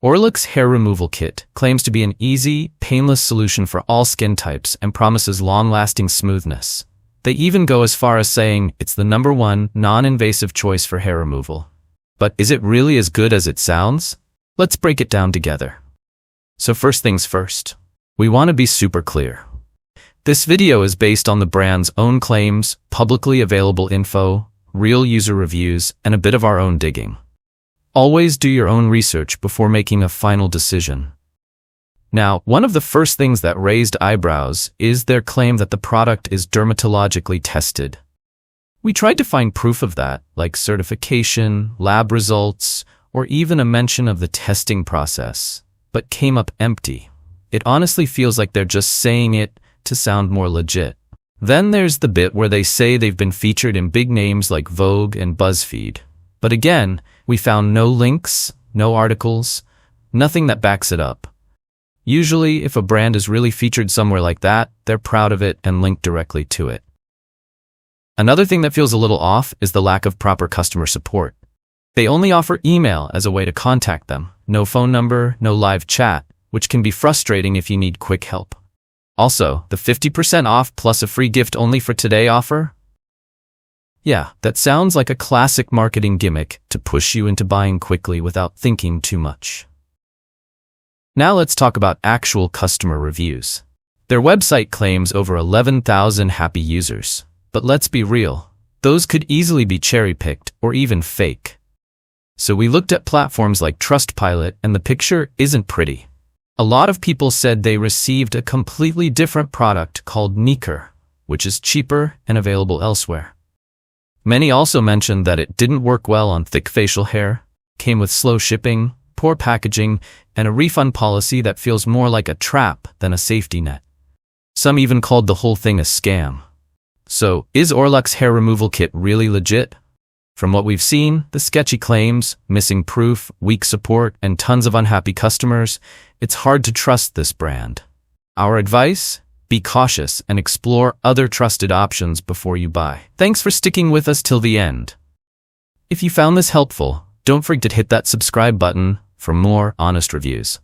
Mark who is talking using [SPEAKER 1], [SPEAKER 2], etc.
[SPEAKER 1] Orlux Hair Removal Kit claims to be an easy, painless solution for all skin types and promises long-lasting smoothness. They even go as far as saying it's the #1 non-invasive choice for hair removal. But is it really as good as it sounds? Let's break it down together. So first things first, we want to be super clear. This video is based on the brand's own claims, publicly available info, real user reviews, and a bit of our own digging. Always do your own research before making a final decision. Now, one of the first things that raised eyebrows is their claim that the product is dermatologically tested. We tried to find proof of that, like certification, lab results, or even a mention of the testing process, but came up empty. It honestly feels like they're just saying it to sound more legit. Then there's the bit where they say they've been featured in big names like Vogue and BuzzFeed. But again, we found no links, no articles, nothing that backs it up. Usually, if a brand is really featured somewhere like that, they're proud of it and link directly to it. Another thing that feels a little off is the lack of proper customer support. They only offer email as a way to contact them, no phone number, no live chat, which can be frustrating if you need quick help. Also, the 50% off plus a free gift only for today offer? Yeah, that sounds like a classic marketing gimmick to push you into buying quickly without thinking too much. Now let's talk about actual customer reviews. Their website claims over 11,000 happy users. But let's be real, those could easily be cherry-picked or even fake. So we looked at platforms like Trustpilot and the picture isn't pretty. A lot of people said they received a completely different product called Neeker, which is cheaper and available elsewhere. Many also mentioned that it didn't work well on thick facial hair, came with slow shipping, poor packaging, and a refund policy that feels more like a trap than a safety net. Some even called the whole thing a scam. So, is Orlux Hair Removal Kit really legit? From what we've seen, the sketchy claims, missing proof, weak support, and tons of unhappy customers, it's hard to trust this brand. Our advice? Be cautious and explore other trusted options before you buy. Thanks for sticking with us till the end. If you found this helpful, don't forget to hit that subscribe button for more honest reviews.